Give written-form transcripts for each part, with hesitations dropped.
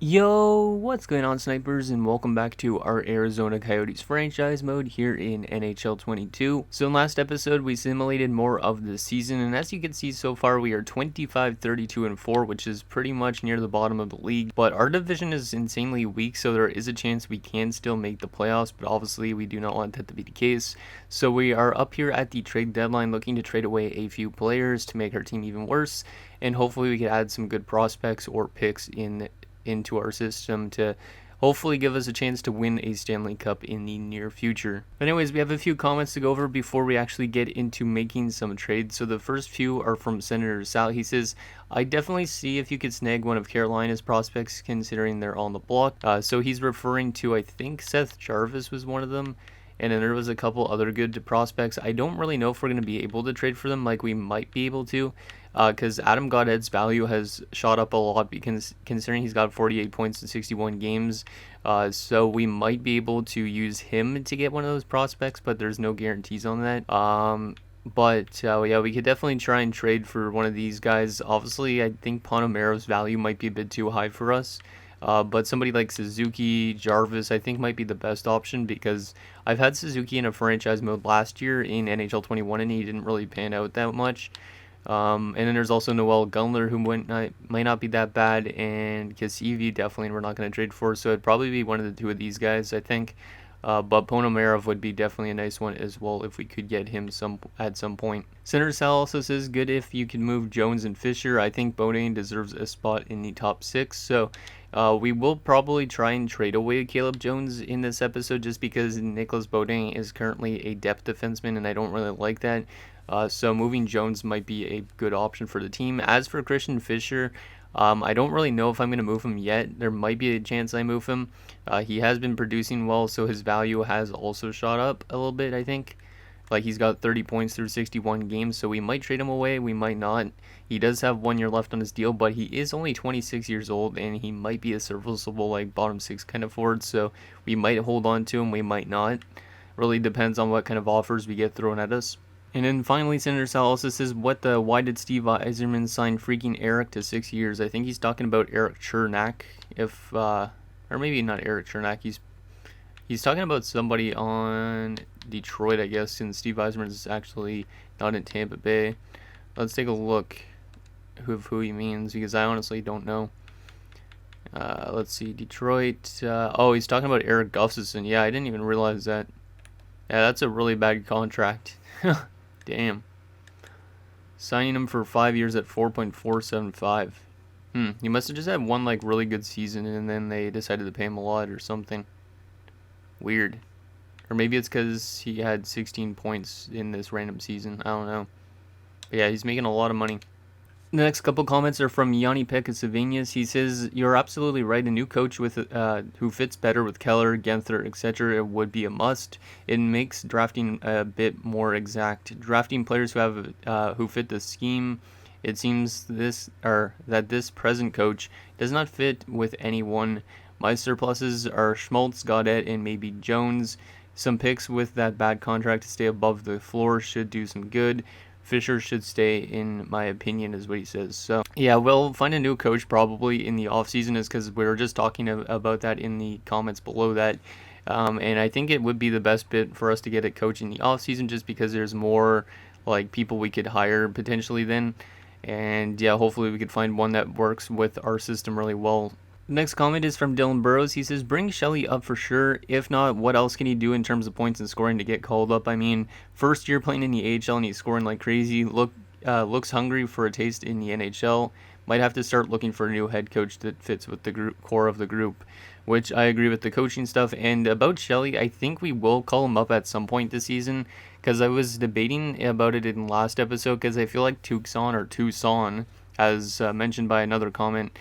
Yo, what's going on, snipers, and welcome back to our Arizona Coyotes franchise mode here in NHL 22. So in last episode, we simulated more of the season, and as you can see so far, we are 25, 32, and 4, which is pretty much near the bottom of the league. But our division is insanely weak, so there is a chance we can still make the playoffs, but obviously we do not want that to be the case. So we are up here at the trade deadline looking to trade away a few players to make our team even worse, and hopefully we can add some good prospects or picks into our system to hopefully give us a chance to win a Stanley Cup in the near future. But anyways, we have a few comments to go over before we actually get into making some trades. So the first few are from Senator Sal. He says, I definitely see if you could snag one of Carolina's prospects considering they're on the block. So he's referring to, I think Seth Jarvis was one of them. And then there was a couple other good prospects. I don't really know if we're going to be able to trade for them like we might be able to. Because Adam Gaudette's value has shot up a lot because considering he's got 48 points in 61 games. So we might be able to use him to get one of those prospects, but there's no guarantees on that. Yeah, we could definitely try and trade for one of these guys. Obviously, I think Ponomaro's value might be a bit too high for us. But somebody like Suzuki, Jarvis, I think might be the best option because I've had Suzuki in a franchise mode last year in NHL 21 and he didn't really pan out that much. And then there's also Noel Gunler, who might not be that bad, and Kasivi definitely we're not going to trade for, so it'd probably be one of the two of these guys, I think. But Ponomarev would be definitely a nice one as well if we could get him at some point. Senator Sal also says, good if you could move Jones and Fisher. I think Bodine deserves a spot in the top 6, so we will probably try and trade away Caleb Jones in this episode just because Nicholas Bodine is currently a depth defenseman, and I don't really like that. So moving Jones might be a good option for the team. As for Christian Fisher, I don't really know if I'm going to move him yet. There might be a chance I move him. He has been producing well, so his value has also shot up a little bit, I think. Like, he's got 30 points through 61 games, so we might trade him away, we might not. He does have 1 year left on his deal, but he is only 26 years old, and he might be a serviceable, like, bottom 6 kind of forward, so we might hold on to him, we might not. Really depends on what kind of offers we get thrown at us. And then finally, Senator Sal also says, why did Steve Yzerman sign freaking Eric to 6 years? I think he's talking about Eric Chernak, or maybe not Eric Chernak, he's talking about somebody on Detroit, I guess, since Steve Yzerman is actually not in Tampa Bay. Let's take a look who he means, because I honestly don't know. Let's see, Detroit, he's talking about Eric Gustafsson. Yeah, I didn't even realize that. Yeah, that's a really bad contract. Damn. Signing him for 5 years at 4.475. He must have just had one like really good season and then they decided to pay him a lot or something. Weird. Or maybe it's because he had 16 points in this random season. I don't know. But yeah, he's making a lot of money. The next couple comments are from Yanni Pekka-Savanius. He says, you're absolutely right. A new coach with who fits better with Keller, Genther, etc. would be a must. It makes drafting a bit more exact. Drafting players who fit the scheme. It seems that this present coach does not fit with anyone. My surpluses are Schmaltz, Gaudette, and maybe Jones. Some picks with that bad contract to stay above the floor should do some good. Fisher should stay, in my opinion, is what he says. So, yeah, we'll find a new coach probably in the offseason, is because we were just talking about that in the comments below that. And I think it would be the best bit for us to get a coach in the offseason just because there's more, like, people we could hire potentially then. And, yeah, hopefully we could find one that works with our system really well. Next comment is from Dylan Burrows. He says, bring Shelley up for sure. If not, what else can he do in terms of points and scoring to get called up? I mean, first year playing in the AHL and he's scoring like crazy. Looks hungry for a taste in the NHL. Might have to start looking for a new head coach that fits with the core of the group, which I agree with the coaching stuff. And about Shelley, I think we will call him up at some point this season because I was debating about it in last episode because I feel like Tucson, as mentioned by another comment,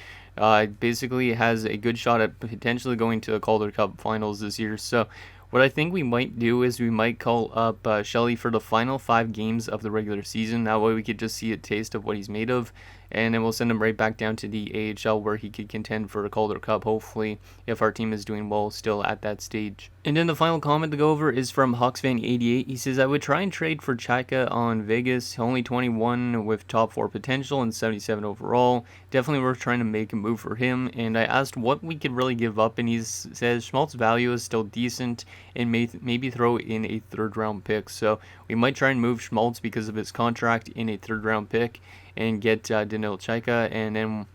basically has a good shot at potentially going to the Calder Cup finals this year. So what I think we might do is we might call up Shelley for the final 5 games of the regular season. That way we could just see a taste of what he's made of. and then we'll send him right back down to the AHL where he could contend for a Calder Cup, hopefully, if our team is doing well still at that stage. And then the final comment to go over is from HawksFan88. He says, I would try and trade for Chaka on Vegas, only 21 with top 4 potential and 77 overall. Definitely worth trying to make a move for him. And I asked what we could really give up, and he says Schmaltz's value is still decent and maybe throw in a 3rd round pick. So we might try and move Schmaltz because of his contract in a 3rd round pick and get Danil Chayka, and then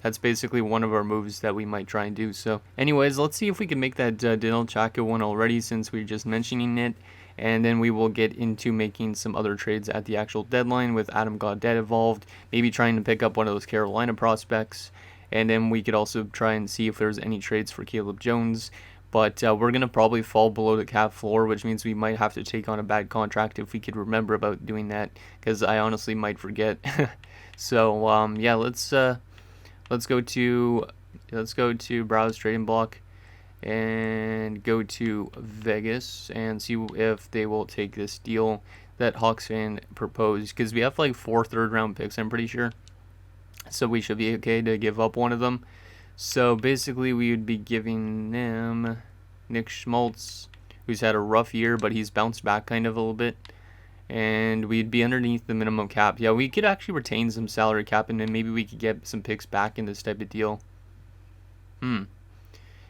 that's basically one of our moves that we might try and do. So anyways, let's see if we can make that Danil Chayka one already since we're just mentioning it, and then we will get into making some other trades at the actual deadline with Adam Gaudette involved, maybe trying to pick up one of those Carolina prospects, and then we could also try and see if there's any trades for Caleb Jones. But we're going to probably fall below the cap floor, which means we might have to take on a bad contract if we could remember about doing that, because I honestly might forget. So yeah, let's go to browse trading block and go to Vegas and see if they will take this deal that HawksFan proposed, because we have like 4 3rd round picks, I'm pretty sure, so we should be okay to give up one of them. So basically we would be giving them Nick Schmaltz, who's had a rough year, but he's bounced back kind of a little bit. And we'd be underneath the minimum cap. Yeah, we could actually retain some salary cap, and then maybe we could get some picks back in this type of deal. And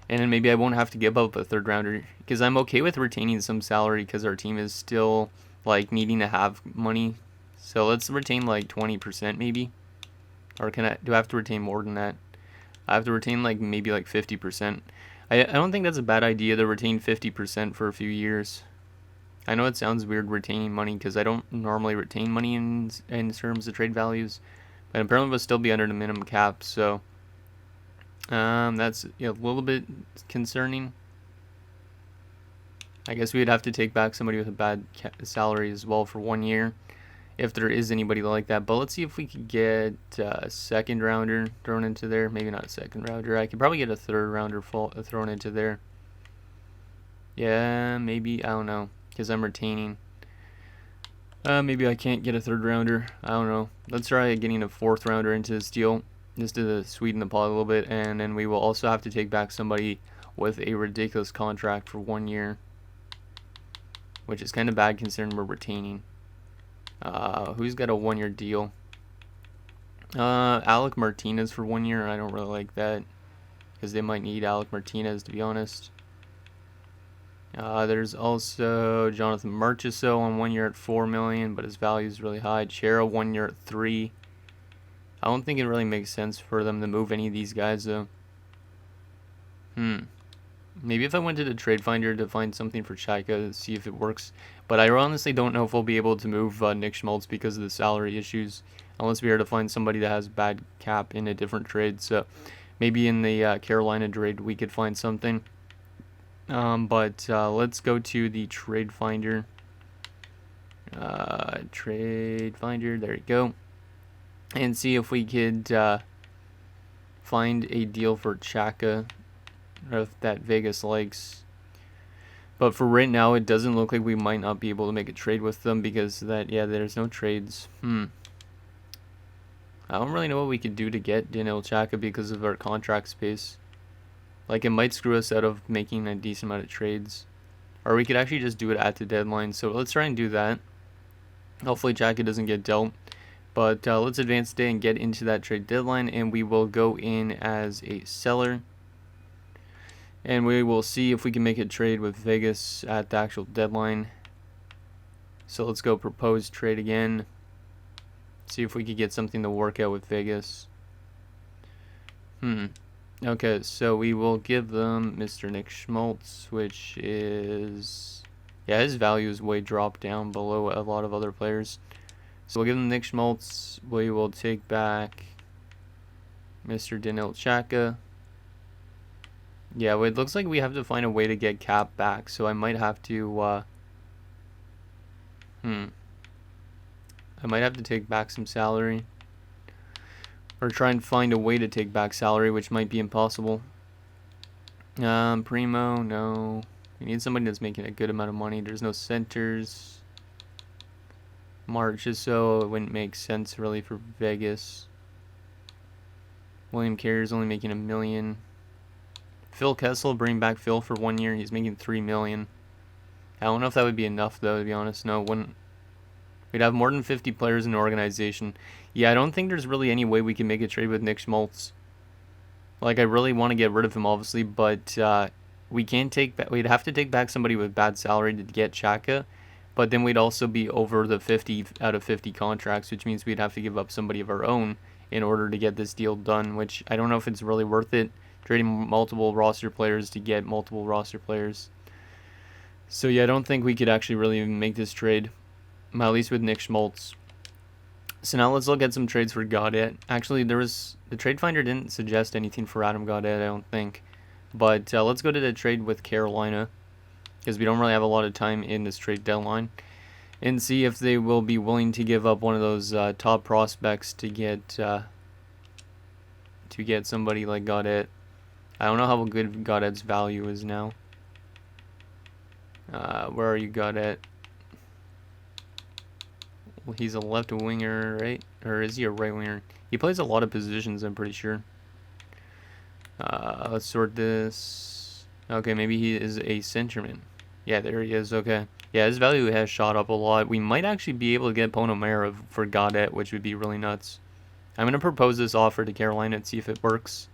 then maybe I won't have to give up a 3rd rounder, because I'm okay with retaining some salary because our team is still like needing to have money. So let's retain like 20% maybe. Or do I have to retain more than that? I have to retain like maybe like 50%. I don't think that's a bad idea to retain 50% for a few years. I know it sounds weird retaining money because I don't normally retain money in terms of trade values, but apparently we'll still be under the minimum cap, so that's a little bit concerning. I guess we'd have to take back somebody with a bad salary as well for 1 year, if there is anybody like that. But let's see if we could get a 2nd rounder thrown into there. Maybe not a 2nd rounder. I could probably get a 3rd rounder thrown into there. Yeah, maybe. I don't know, because I'm retaining. Maybe I can't get a 3rd rounder. I don't know. Let's try getting a 4th rounder into this deal, just to sweeten the pot a little bit. And then we will also have to take back somebody with a ridiculous contract for 1 year, which is kind of bad considering we're retaining. Who's got a 1-year deal? Alec Martinez for 1 year. I don't really like that, because they might need Alec Martinez, to be honest. There's also Jonathan Marchessault on 1 year at $4 million, but his value is really high. Chera 1 year at $3 million. I don't think it really makes sense for them to move any of these guys though. Maybe if I went to the trade finder to find something for Chayka to see if it works. But I honestly don't know if we'll be able to move Nick Schmaltz because of the salary issues, unless we are to find somebody that has bad cap in a different trade. So maybe in the Carolina trade we could find something. But let's go to the trade finder. Trade finder, there you go. And see if we could find a deal for Chayka, that Vegas likes. But for right now, it doesn't look like we might not be able to make a trade with them because there's no trades. I don't really know what we could do to get Danil Chayka because of our contract space. Like, it might screw us out of making a decent amount of trades. Or we could actually just do it at the deadline. So let's try and do that. Hopefully Chayka doesn't get dealt. But let's advance today and get into that trade deadline. And we will go in as a seller. And we will see if we can make a trade with Vegas at the actual deadline. So let's go propose trade again. See if we could get something to work out with Vegas. Okay, so we will give them Mr. Nick Schmaltz, which is... yeah, his value is way dropped down below a lot of other players. So we'll give them Nick Schmaltz. We will take back Mr. Danil Chayka. Yeah, it looks like we have to find a way to get cap back, so I might have to... I might have to take back some salary. Or try and find a way to take back salary, which might be impossible. Primo, no. We need somebody that's making a good amount of money. There's no centers. March is so it wouldn't make sense really for Vegas. William Carrier's only making $1 million. Phil Kessel, bring back Phil for 1 year. He's making $3 million. I don't know if that would be enough, though, to be honest. No, it wouldn't. We'd have more than 50 players in the organization. Yeah, I don't think there's really any way we can make a trade with Nick Schmaltz. Like, I really want to get rid of him, obviously, but we can't take back. We'd have to take back somebody with bad salary to get Chaka, but then we'd also be over the 50 out of 50 contracts, which means we'd have to give up somebody of our own in order to get this deal done, which I don't know if it's really worth it, trading multiple roster players to get multiple roster players. So yeah, I don't think we could actually really even make this trade, at least with Nick Schmaltz. So now let's look at some trades for Gaudette. Actually, the trade finder didn't suggest anything for Adam Gaudette, I don't think. But let's go to the trade with Carolina, because we don't really have a lot of time in this trade deadline, and see if they will be willing to give up one of those top prospects to get somebody like Gaudette. I don't know how good Gaudette's value is now. Where are you, Gaudette? Well, he's a left winger, right? Or is he a right winger? He plays a lot of positions, I'm pretty sure. Let's sort this. Okay, maybe he is a centerman. Yeah, there he is. Okay. Yeah, his value has shot up a lot. We might actually be able to get Ponomarev for Gaudette, which would be really nuts. I'm going to propose this offer to Carolina and see if it works.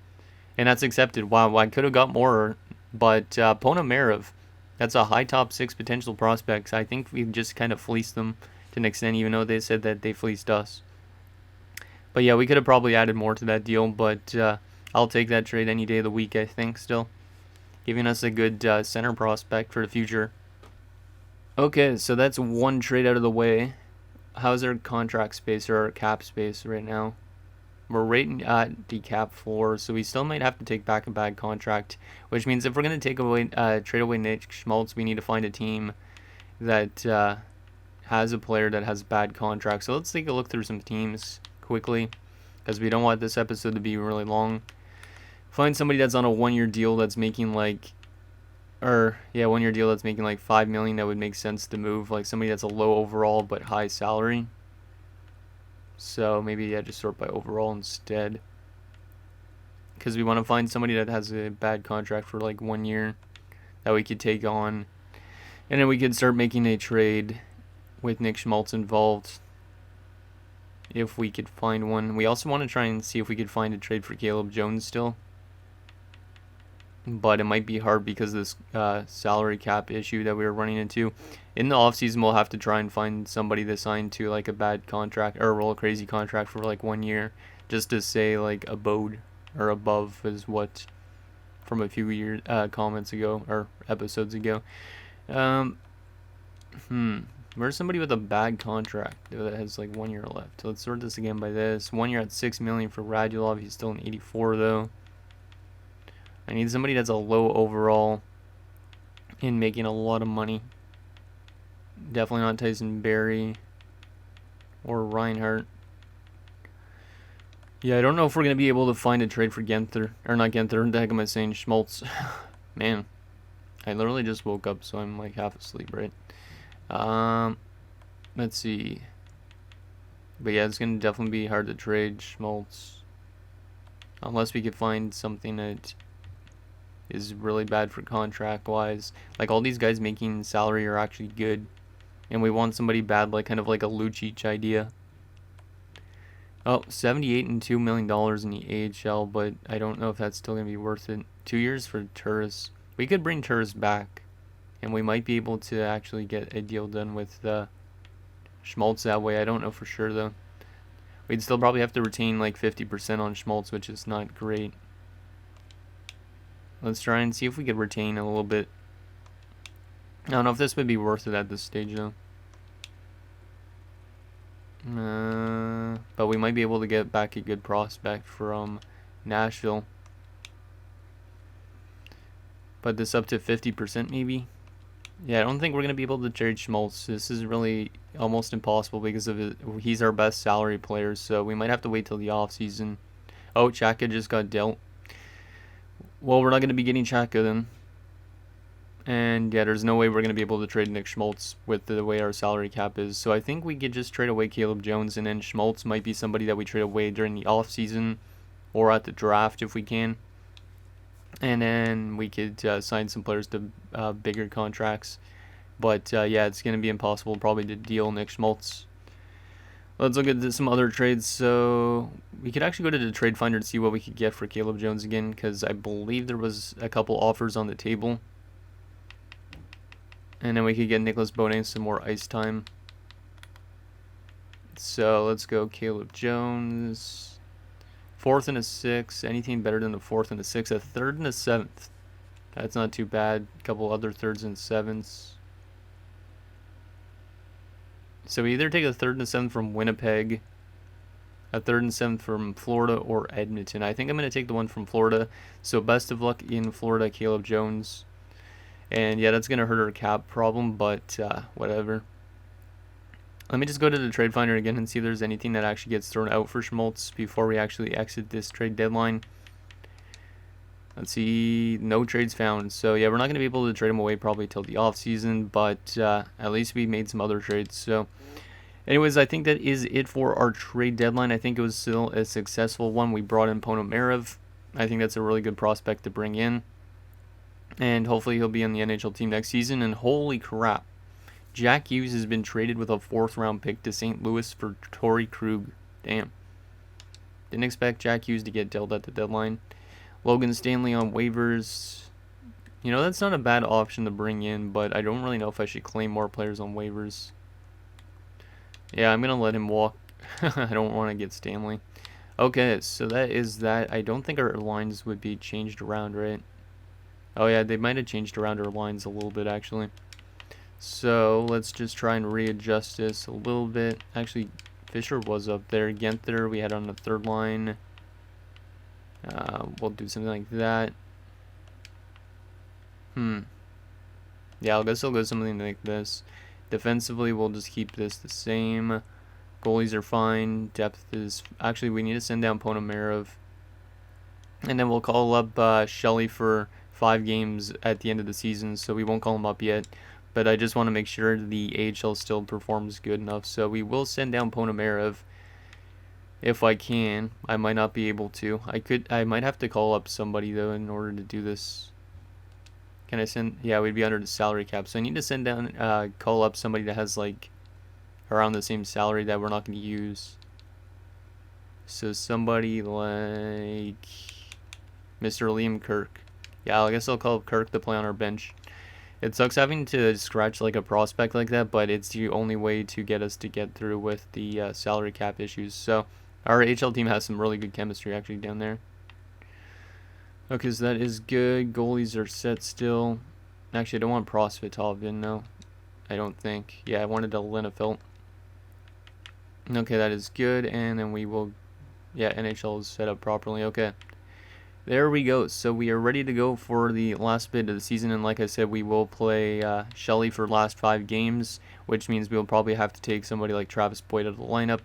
And that's accepted. Wow, I could have got more, but Ponomarev, that's a high top 6 potential prospects. I think we just kind of fleeced them to an extent, even though they said that they fleeced us. But yeah, we could have probably added more to that deal, but I'll take that trade any day of the week, I think, still. Giving us a good center prospect for the future. Okay, so that's one trade out of the way. How's our contract space or our cap space right now? We're right at the cap floor, so we still might have to take back a bad contract, which means if we're going to trade away Nick Schmaltz, we need to find a team that has a player that has bad contracts. So let's take a look through some teams quickly, because we don't want this episode to be really long. Find somebody that's on a 1-year deal that's making like, 1-year deal that's making like $5 million. That would make sense to move. Like somebody that's a low overall but high salary. So maybe just sort by overall instead, because we want to find somebody that has a bad contract for like 1 year that we could take on, and then we could start making a trade with Nick Schmaltz involved if we could find one. We also want to try and see if we could find a trade for Caleb Jones still, but it might be hard because of this salary cap issue that we were running into. In the offseason, we'll have to try and find somebody to sign to like a bad contract or a real crazy contract for like 1 year, just to say like abode or above is what from a few years comments ago or episodes ago. Where's somebody with a bad contract that has like 1 year left? So let's sort this again by this. 1 year at $6 million for Radulov. He's still an 84 though. I need somebody that's a low overall and making a lot of money. Definitely not Tyson Berry or Reinhardt. Yeah, I don't know if we're going to be able to find a trade for Genther. Or not Genther, what the heck am I saying? Schmaltz. Man, I literally just woke up, so I'm like half asleep, right? Let's see. But yeah, it's going to definitely be hard to trade Schmaltz. Unless we could find something that is really bad for contract-wise. Like, all these guys making salary are actually good. And we want somebody bad, like kind of like a Lucic idea. Oh, $78 and $2 million in the AHL, but I don't know if that's still going to be worth it. 2 years for Turris. We could bring Turris back, and we might be able to actually get a deal done with Schmaltz that way. I don't know for sure, though. We'd still probably have to retain like 50% on Schmaltz, which is not great. Let's try and see if we could retain a little bit. I don't know if this would be worth it at this stage, though. But we might be able to get back a good prospect from Nashville. Put this up to 50% maybe. Yeah, I don't think we're going to be able to trade Schmaltz. This is really almost impossible because of he's our best salary player, so we might have to wait till the offseason. Oh, Chaka just got dealt. Well, we're not going to be getting Chaka then. And yeah, there's no way we're going to be able to trade Nick Schmaltz with the way our salary cap is. So I think we could just trade away Caleb Jones, and then Schmaltz might be somebody that we trade away during the offseason or at the draft if we can. And then we could sign some players to bigger contracts. But yeah, it's going to be impossible probably to deal Nick Schmaltz. Let's look at some other trades. So we could actually go to the trade finder and see what we could get for Caleb Jones again, because I believe there was a couple offers on the table. And then we could get Nicholas Beaudin some more ice time. So let's go Caleb Jones. 4th and a 6th. Anything better than a 4th and a 6th. A 3rd and a 7th. That's not too bad. A couple other 3rds and 7ths. So we either take a 3rd and a 7th from Winnipeg, a 3rd and 7th from Florida, or Edmonton. I think I'm going to take the one from Florida. So best of luck in Florida, Caleb Jones. And yeah, that's going to hurt our cap problem, but whatever. Let me just go to the trade finder again and see if there's anything that actually gets thrown out for Schmaltz before we actually exit this trade deadline. Let's see, no trades found. So yeah, we're not going to be able to trade him away probably till the off season, but at least we made some other trades. So anyways, I think that is it for our trade deadline. I think it was still a successful one. We brought in Ponomarev. I think that's a really good prospect to bring in, and hopefully he'll be on the NHL team next season. And holy crap, Jack Hughes has been traded with a 4th round pick to St. Louis for Torrey Krug. Damn. Didn't expect Jack Hughes to get dealt at the deadline. Logan Stanley on waivers. You know, that's not a bad option to bring in, but I don't really know if I should claim more players on waivers. Yeah, I'm going to let him walk. I don't want to get Stanley. Okay, so that is that. I don't think our lines would be changed around, right? Oh yeah, they might have changed around our lines a little bit, actually. So let's just try and readjust this a little bit. Actually, Fisher was up there. Genther we had on the 3rd line. We'll do something like that. Yeah, I guess I'll go something like this. Defensively, we'll just keep this the same. Goalies are fine. Depth is... Actually, we need to send down Ponomarev. And then we'll call up Shelley for 5 games at the end of the season, so we won't call him up yet. But I just want to make sure the AHL still performs good enough. So we will send down Ponomarev if I can. I might not be able to. I might have to call up somebody though in order to do this. Can I send? Yeah, we'd be under the salary cap. So I need to send down, call up somebody that has like around the same salary that we're not going to use. So somebody like Mr. Liam Kirk. Yeah, I guess I'll call up Kirk to play on our bench. It sucks having to scratch like a prospect like that, but it's the only way to get us to get through with the salary cap issues. So our HL team has some really good chemistry actually down there. Okay, so that is good. Goalies are set still. Actually, I don't want Prosvetov in, though. I don't think. Yeah, I wanted a Linnefelt. Okay, that is good. And then we will... Yeah, NHL is set up properly. Okay. There we go. So we are ready to go for the last bit of the season. And like I said, we will play Shelley for the last 5 games, which means we'll probably have to take somebody like Travis Boyd out of the lineup.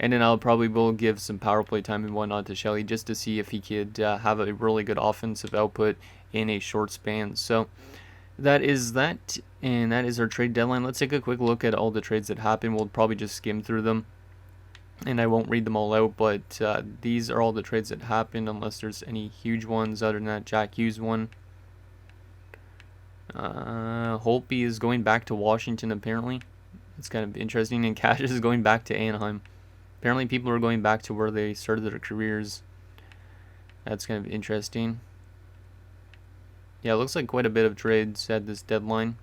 And then I'll probably will give some power play time and whatnot to Shelley just to see if he could have a really good offensive output in a short span. So that is that, and that is our trade deadline. Let's take a quick look at all the trades that happened. We'll probably just skim through them, and I won't read them all out, but these are all the trades that happened unless there's any huge ones other than that Jack Hughes one. Holtby is going back to Washington apparently. It's kind of interesting, and Cash is going back to Anaheim. Apparently people are going back to where they started their careers. That's kind of interesting. Yeah, it looks like quite a bit of trades at this deadline.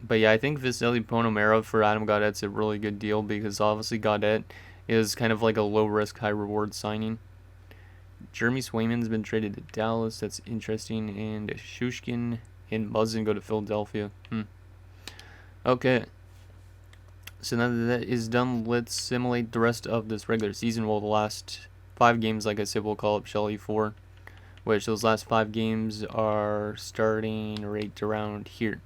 But yeah, I think Vasily Ponomarev for Adam Gaudette's a really good deal because obviously Gaudette is kind of like a low-risk, high-reward signing. Jeremy Swayman's been traded to Dallas. That's interesting. And Shushkin and Muzzin go to Philadelphia. Okay. So now that that is done, let's simulate the rest of this regular season. Well, the last 5 games, like I said, we'll call up Shelley for, which those last 5 games are starting right around here.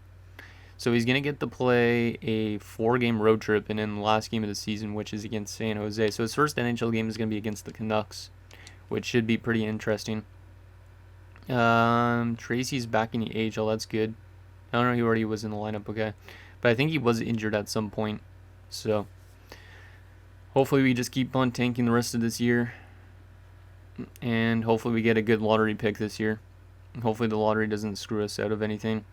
So he's going to get to play a 4-game road trip, and then the last game of the season, which is against San Jose. So his first NHL game is going to be against the Canucks, which should be pretty interesting. Tracy's back in the AHL. That's good. I don't know, he already was in the lineup, okay. But I think he was injured at some point. So hopefully we just keep on tanking the rest of this year. And hopefully we get a good lottery pick this year. Hopefully the lottery doesn't screw us out of anything.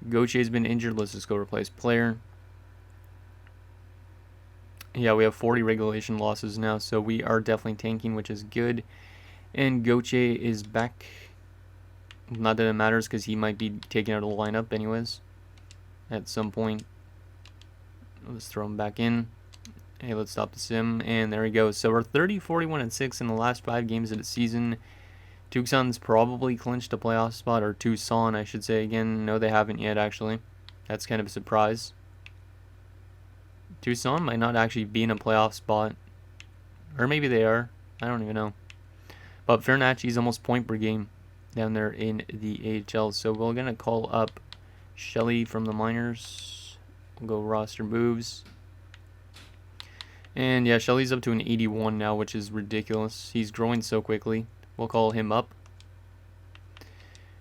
Gautier's been injured. Let's just go replace player. Yeah, we have 40 regulation losses now, so we are definitely tanking, which is good. And Gauthier is back. Not that it matters, because he might be taken out of the lineup anyways at some point. Let's throw him back in. Hey, let's stop the sim, and there we go. So we're 30, 41, and 6 in the last 5 games of the season. Tucson's probably clinched a playoff spot, or Tucson, I should say again. No, they haven't yet, actually. That's kind of a surprise. Tucson might not actually be in a playoff spot. Or maybe they are. I don't even know. But Fernacci's almost point per game down there in the AHL. So we're going to call up Shelley from the minors. We'll go roster moves. And yeah, Shelley's up to an 81 now, which is ridiculous. He's growing so quickly. We'll call him up.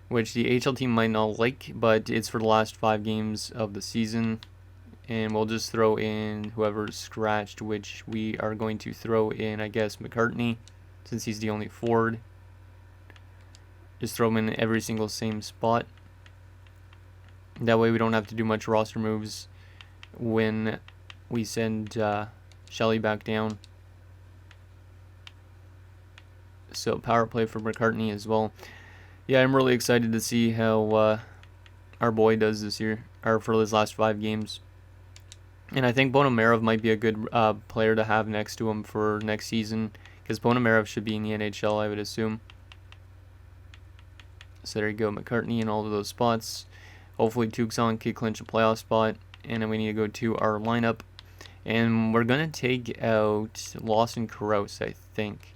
Which the AHL team might not like, but it's for the last 5 games of the season. And we'll just throw in whoever's scratched, which we are going to throw in, I guess, McCartney, since he's the only forward. Just throw him in every single same spot. That way we don't have to do much roster moves when we send Shelley back down. So power play for McCartney as well. Yeah, I'm really excited to see how our boy does this year, or for his last 5 games. And I think Bonomarov might be a good player to have next to him for next season, because Bonomarov should be in the NHL, I would assume. So there you go, McCartney in all of those spots. Hopefully Tucson could clinch a playoff spot, and then we need to go to our lineup. And we're going to take out Lawson Krause, I think.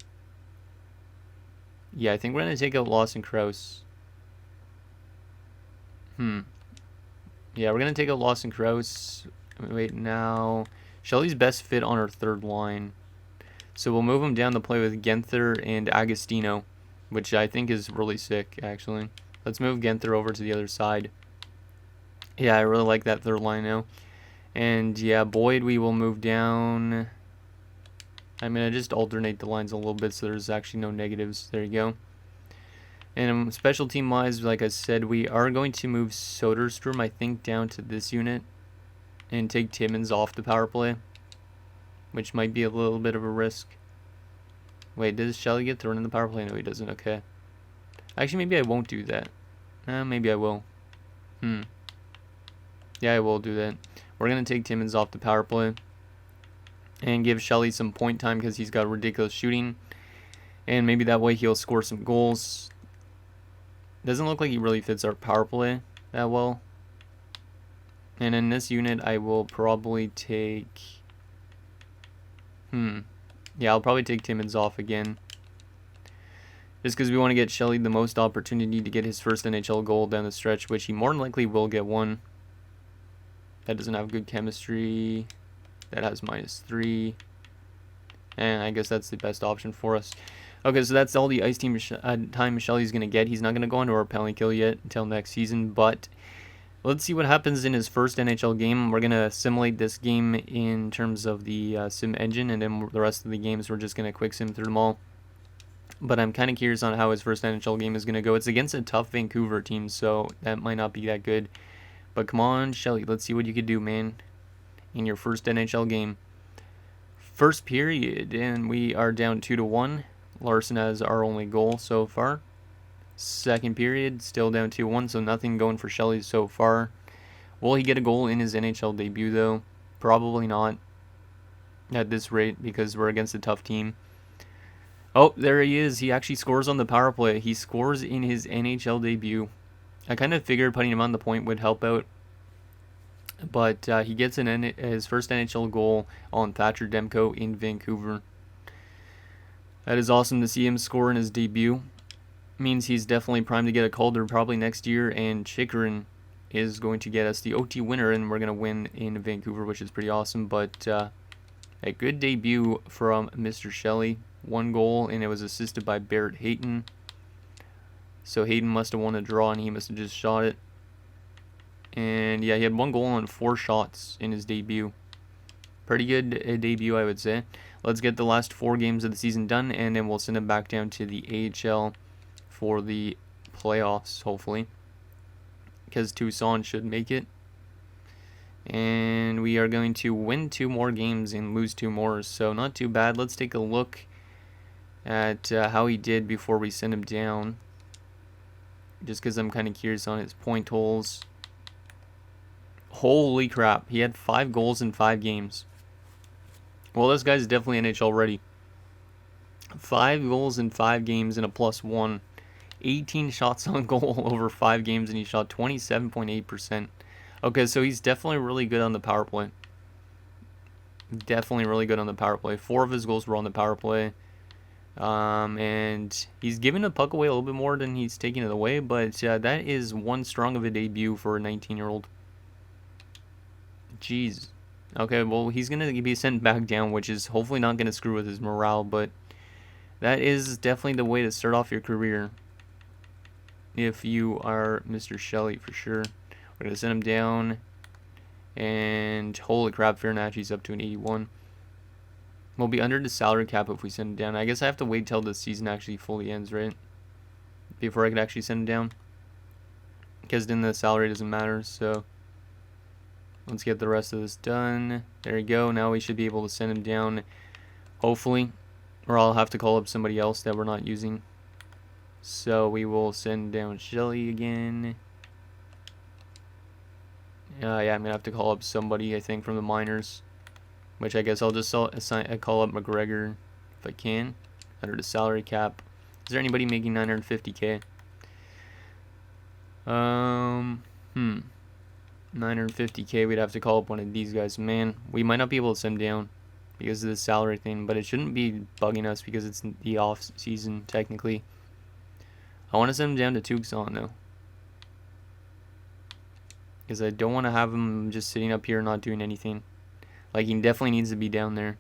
Yeah, I think we're going to take out Lawson Krause. Yeah, we're going to take out Lawson Krause. Wait, now Shelley's best fit on our third line. So we'll move him down to play with Genther and Agostino, which I think is really sick, actually. Let's move Genther over to the other side. Yeah, I really like that third line now. And yeah, Boyd we will move down. I'm going to just alternate the lines a little bit so there's actually no negatives. There you go. And special team wise, like I said, we are going to move Soderstrom, I think, down to this unit. And take Timmins off the power play, which might be a little bit of a risk. Wait, does Shelley get thrown in the power play? No, he doesn't. Okay. Actually, maybe I won't do that. Maybe I will. Yeah, I will do that. We're going to take Timmins off the power play and give Shelley some point time because he's got ridiculous shooting. And maybe that way he'll score some goals. Doesn't look like he really fits our power play that well. And in this unit, I will probably take... Yeah, I'll probably take Timmins off again. Just because we want to get Shelley the most opportunity to get his first NHL goal down the stretch, which he more than likely will get one. That doesn't have good chemistry. That has -3. And I guess that's the best option for us. Okay, so that's all the ice team time Shelley's going to get. He's not going to go into our penalty kill yet until next season, but... let's see what happens in his first NHL game. We're going to simulate this game in terms of the sim engine, and then the rest of the games we're just going to quick sim through them all. But I'm kind of curious on how his first NHL game is going to go. It's against a tough Vancouver team, so that might not be that good. But come on, Shelley, let's see what you could do, man, in your first NHL game. First period, and we are down 2-1. Larson has our only goal so far. Second period, still down 2-1, so nothing going for Shelley so far. Will he get a goal in his NHL debut, though? Probably not at this rate, because we're against a tough team. Oh, there he is. He actually scores on the power play. He scores in his NHL debut. I kind of figured putting him on the point would help out, but he gets his first NHL goal on Thatcher Demko in Vancouver. That is awesome to see him score in his debut. Means he's definitely primed to get a Calder probably next year, and Chikrin is going to get us the OT winner, and we're going to win in Vancouver, which is pretty awesome. But a good debut from Mr. Shelley. 1 goal, and it was assisted by Barrett Hayton. So Hayton must have won a draw, and he must have just shot it. And yeah, he had 1 goal on 4 shots in his debut. Pretty good debut, I would say. let's get the last 4 games of the season done, and then we'll send him back down to the AHL for the playoffs, hopefully, because Tucson should make it. And we are going to win 2 more games and lose 2 more, so not too bad. Let's take a look at how he did before we send him down, just because I'm kind of curious on his point totals. Holy crap, he had 5 goals in 5 games. Well, this guy's definitely NHL ready. 5 goals in 5 games and a +1. 18 shots on goal over 5 games, and he shot 27.8%. Okay, so he's definitely really good on the power play. Definitely really good on the power play. 4 of his goals were on the power play. And he's giving the puck away a little bit more than he's taking it away, but that is one strong of a debut for a 19-year-old. Jeez. Okay, well, he's going to be sent back down, which is hopefully not going to screw with his morale, but that is definitely the way to start off your career if you are Mr. Shelley, for sure. We're going to send him down, and holy crap, Fibonacci's up to an 81. We'll be under the salary cap if we send him down. I guess I have to wait till the season actually fully ends, right? Before I can actually send him down. Because then the salary doesn't matter, so let's get the rest of this done. There you go. Now we should be able to send him down, hopefully. Or I'll have to call up somebody else that we're not using. So we will send down Shelley again. Yeah, I'm going to have to call up somebody, I think, from the minors. Which I guess I'll just call up McGregor if I can. Under the salary cap. Is there anybody making 950K? 950K, we'd have to call up one of these guys. Man, we might not be able to send him down because of the salary thing, but it shouldn't be bugging us because it's the off season technically. I want to send him down to Tucson though, because I don't want to have him just sitting up here not doing anything. Like, he definitely needs to be down there.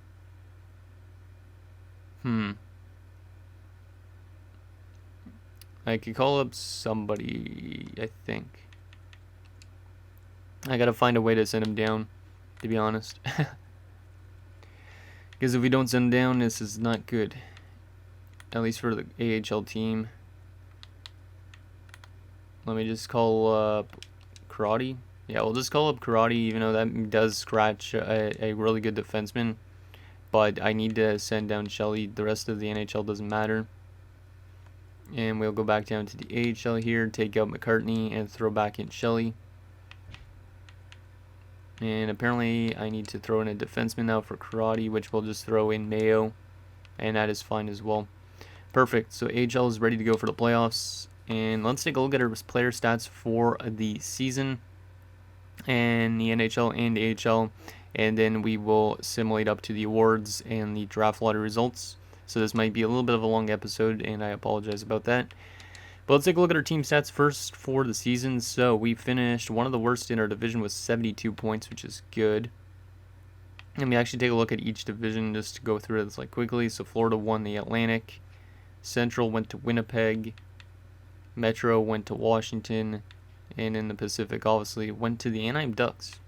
I could call up somebody, I think. I gotta find a way to send him down, to be honest. Because if we don't send him down, this is not good. At least for the AHL team. Let me just call up Karate. Yeah, we'll just call up Karate, even though that does scratch a really good defenseman. But I need to send down Shelley. The rest of the NHL doesn't matter. And we'll go back down to the AHL here, take out McCartney, and throw back in Shelley. And apparently I need to throw in a defenseman now for Karate, which we'll just throw in Mayo. And that is fine as well. Perfect. So AHL is ready to go for the playoffs. And let's take a look at our player stats for the season. And the NHL and AHL, and then we will simulate up to the awards and the draft lottery results. So this might be a little bit of a long episode, and I apologize about that. But let's take a look at our team stats first for the season. So we finished one of the worst in our division with 72 points, which is good. Let me actually take a look at each division just to go through this like quickly. So Florida won the Atlantic, Central went to Winnipeg, Metro went to Washington, and in the Pacific, obviously, went to the Anaheim Ducks.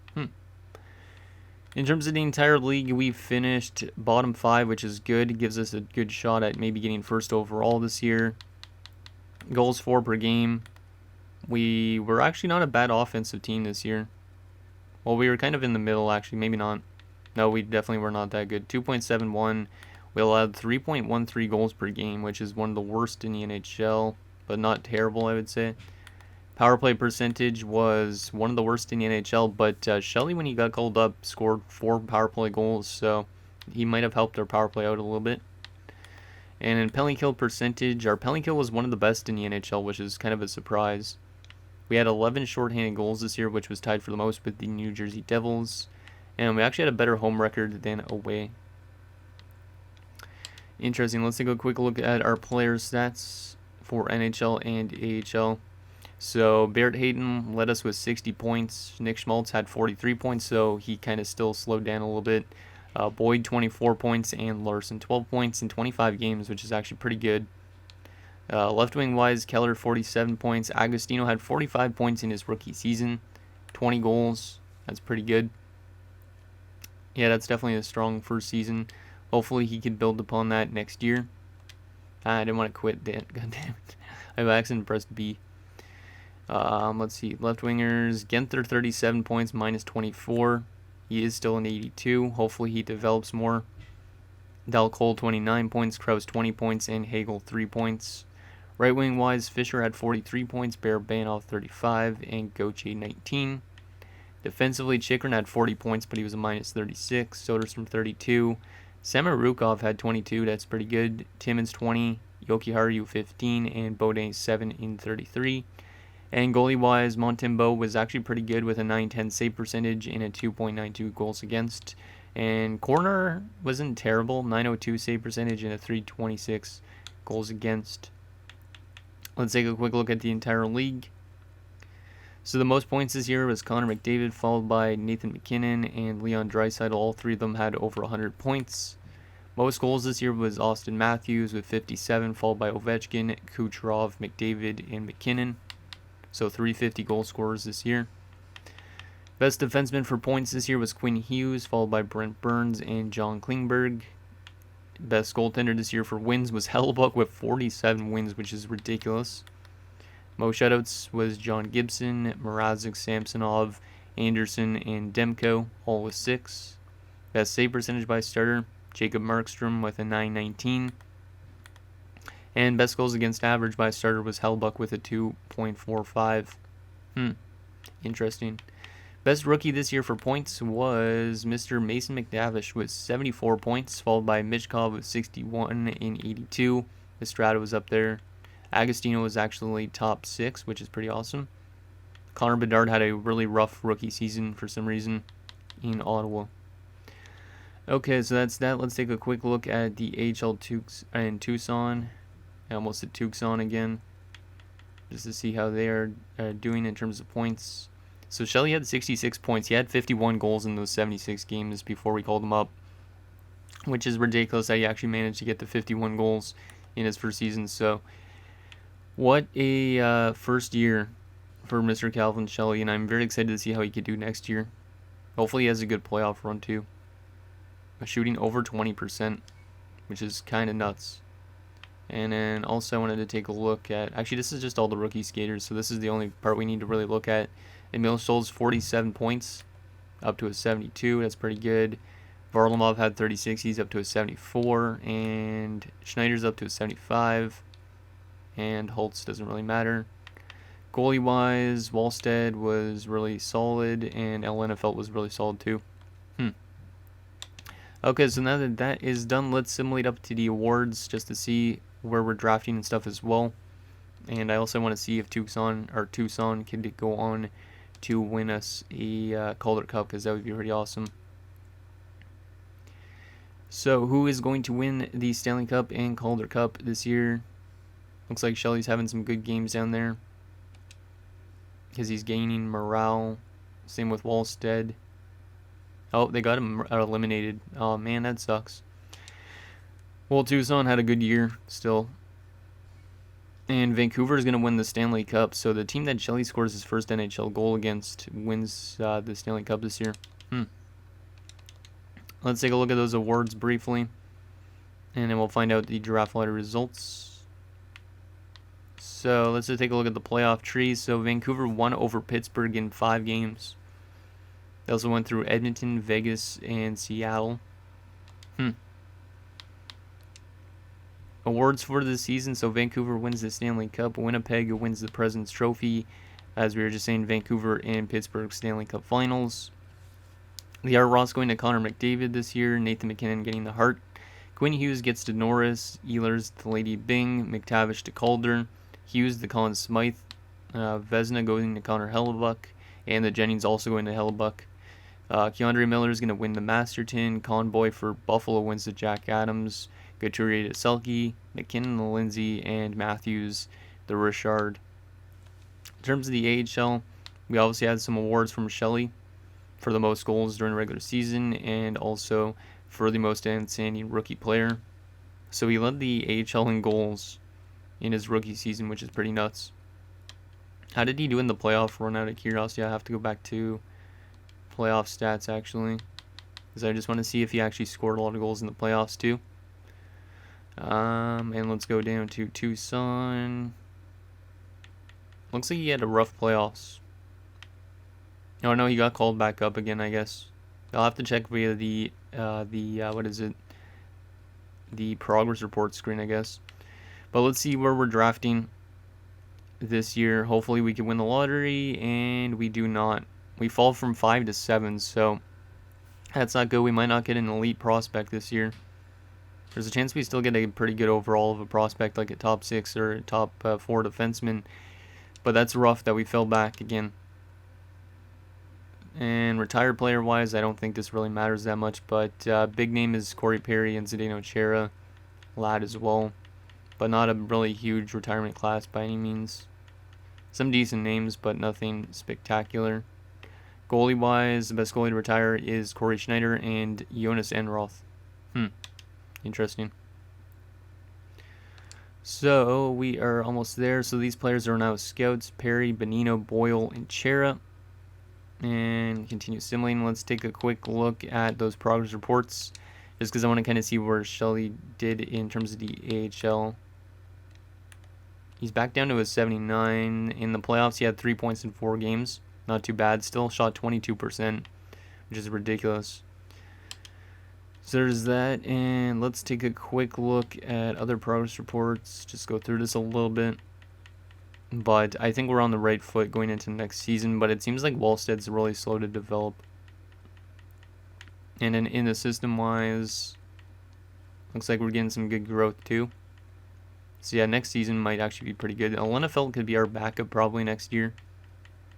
In terms of the entire league, we finished bottom 5, which is good. It gives us a good shot at maybe getting first overall this year. Goals for per game. We were actually not a bad offensive team this year. Well, we were kind of in the middle, actually. Maybe not. No, we definitely were not that good. 2.71. We allowed 3.13 goals per game, which is one of the worst in the NHL, but not terrible, I would say. Power play percentage was one of the worst in the NHL, but Shelley, when he got called up, scored 4 power play goals, so he might have helped our power play out a little bit. And in penalty kill percentage, our penalty kill was one of the best in the NHL, which is kind of a surprise. We had 11 shorthanded goals this year, which was tied for the most with the New Jersey Devils, and we actually had a better home record than away. Interesting. Let's take a quick look at our player stats for NHL and AHL. So Barrett Hayton led us with 60 points. Nick Schmaltz had 43 points, so he kind of still slowed down a little bit. Boyd 24 points and Larson 12 points in 25 games, which is actually pretty good. Left wing wise, Keller 47 points. Agostino had 45 points in his rookie season, 20 goals. That's pretty good. Yeah, that's definitely a strong first season. Hopefully he can build upon that next year. I didn't want to quit. God damn it. I've accidentally pressed B. Let's see. Left wingers. Genther 37 points, minus 24. He is still an 82. Hopefully he develops more. Del Cole 29 points, Kraus 20 points, and Hagel 3 points. Right wing wise, Fisher had 43 points, Barabanov 35, and Gauthier 19. Defensively, Chikrin had 40 points, but he was a minus 36. Soderstrom 32. Samarukov had 22, that's pretty good. Timmins 20, Jokiharju 15, and Bodin 7 in 33. And goalie-wise, Montembeault was actually pretty good with a 910 save percentage and a 2.92 goals against. And Corner wasn't terrible, 902 save percentage and a 326 goals against. Let's take a quick look at the entire league. So the most points this year was Connor McDavid, followed by Nathan McKinnon and Leon Draisaitl. All three of them had over 100 points. Most goals this year was Austin Matthews with 57, followed by Ovechkin, Kucherov, McDavid, and McKinnon. So 350 goal scorers this year. Best defenseman for points this year was Quinn Hughes, followed by Brent Burns and John Klingberg. Best goaltender this year for wins was Hellebuck with 47 wins, which is ridiculous. Most shutouts was John Gibson, Mrazek, Samsonov, Anderson, and Demko, all with 6. Best save percentage by starter, Jacob Markstrom with a 919. And best goals against average by starter was Hellebuck with a 2.45. Interesting. Best rookie this year for points was Mr. Mason McTavish with 74 points, followed by Michkov with 61 and 82. Estrada was up there. Agostino was actually top 6, which is pretty awesome. Connor Bedard had a really rough rookie season for some reason in Ottawa. Okay, so that's that. Let's take a quick look at the AHL in Tucson. I almost said Tucson again, just to see how they are doing in terms of points. So Shelley had 66 points. He had 51 goals in those 76 games before we called him up, which is ridiculous that he actually managed to get the 51 goals in his first season. So what a first year for Mr. Calvin Shelley, and I'm very excited to see how he could do next year. Hopefully he has a good playoff run too. Shooting over 20%, which is kind of nuts. And then also I wanted to take a look at, actually this is just all the rookie skaters, so this is the only part we need to really look at. Emil Stolz 47 points, up to a 72, that's pretty good. Varlamov had 36, he's up to a 74, and Schneider's up to a 75, and Holtz doesn't really matter. Goalie-wise, Wallstead was really solid, and LNFL was really solid too. Okay, so now that that is done, let's simulate up to the awards just to see where we're drafting and stuff as well. And I also want to see if Tucson can go on to win us a Calder Cup, because that would be pretty awesome. So who is going to win the Stanley Cup and Calder Cup this year? Looks like Shelley's having some good games down there, because he's gaining morale. Same with Wallstead. Oh, they got him eliminated. Oh, man, that sucks. Well, Tucson had a good year still. And Vancouver is going to win the Stanley Cup. So the team that Shelley scores his first NHL goal against wins the Stanley Cup this year. Let's take a look at those awards briefly, and then we'll find out the draft lottery results. So let's just take a look at the playoff tree. So Vancouver won over Pittsburgh in 5 games. They also went through Edmonton, Vegas, and Seattle. Awards for the season. So Vancouver wins the Stanley Cup. Winnipeg wins the President's Trophy. As we were just saying, Vancouver and Pittsburgh Stanley Cup Finals. The Art Ross going to Connor McDavid this year. Nathan McKinnon getting the Hart. Quinn Hughes gets to Norris. Ehlers to Lady Byng. McTavish to Calder. Hughes to Colin Smythe. Vezina going to Connor Hellebuck. And the Jennings also going to Hellebuck. Keandre Miller is going to win the Masterton. Conboy for Buffalo wins to Jack Adams. Couturier to Selke. McKinnon to Lindsay. And Matthews the Richard. In terms of the AHL, we obviously had some awards from Shelley for the most goals during the regular season, and also for the most outstanding rookie player. So he led the AHL in goals in his rookie season, which is pretty nuts. How did he do in the playoff run? Out of curiosity, I have to go back to playoff stats actually. because I just want to see if he actually scored a lot of goals in the playoffs too. And let's go down to Tucson. Looks like he had a rough playoffs. Oh no, he got called back up again, I guess. I'll have to check via the what is it? The progress report screen, I guess. But let's see where we're drafting this year. Hopefully we can win the lottery, and we do not. We fall from 5 to 7, so that's not good. We might not get an elite prospect this year. There's a chance we still get a pretty good overall of a prospect, like a top 6 or a top 4 defenseman. But that's rough that we fell back again. And retired player-wise, I don't think this really matters that much. But big name is Corey Perry and Zdeno Chara. Lad as well. But not a really huge retirement class by any means. Some decent names, but nothing spectacular. Goalie-wise, the best goalie to retire is Corey Schneider and Jonas Enroth. Interesting. So we are almost there. So these players are now scouts: Perry, Bonino, Boyle, and Chara. And continue simulating. Let's take a quick look at those progress reports, just because I want to kind of see where Shelley did in terms of the AHL. He's back down to a 79. In the playoffs, he had 3 points in 4 games. Not too bad. Still shot 22%, which is ridiculous. So there's that, and let's take a quick look at other progress reports. Just go through this a little bit. But I think we're on the right foot going into next season, but it seems like Wallsted's really slow to develop. And then in the system-wise, looks like we're getting some good growth too. So yeah, next season might actually be pretty good. Lenefeld could be our backup probably next year,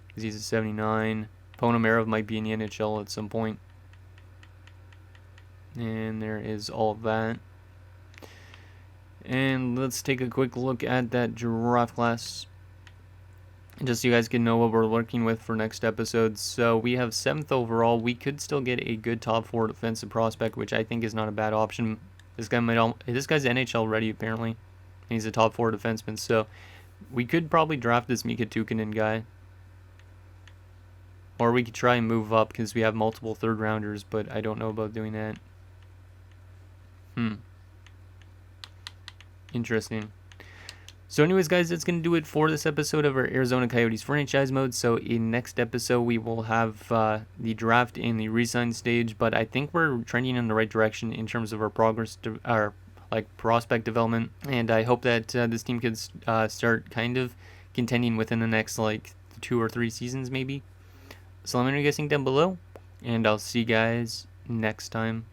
because he's a 79. Ponomarev might be in the NHL at some point. And there is all of that. And let's take a quick look at that draft class, just so you guys can know what we're working with for next episode. So we have 7th overall. We could still get a good top 4 defensive prospect, which I think is not a bad option. This guy's NHL ready apparently. He's a top 4 defenseman, so we could probably draft this Mika Tukkanen guy. Or we could try and move up, because we have multiple 3rd rounders, but I don't know about doing that. Interesting. So anyways, guys, that's going to do it for this episode of our Arizona Coyotes franchise mode. So in next episode, we will have the draft in the re-sign stage, but I think we're trending in the right direction in terms of our progress, our prospect development, and I hope that this team could start kind of contending within the next 2 or 3 seasons maybe. So let me know what you guys think down below, and I'll see you guys next time.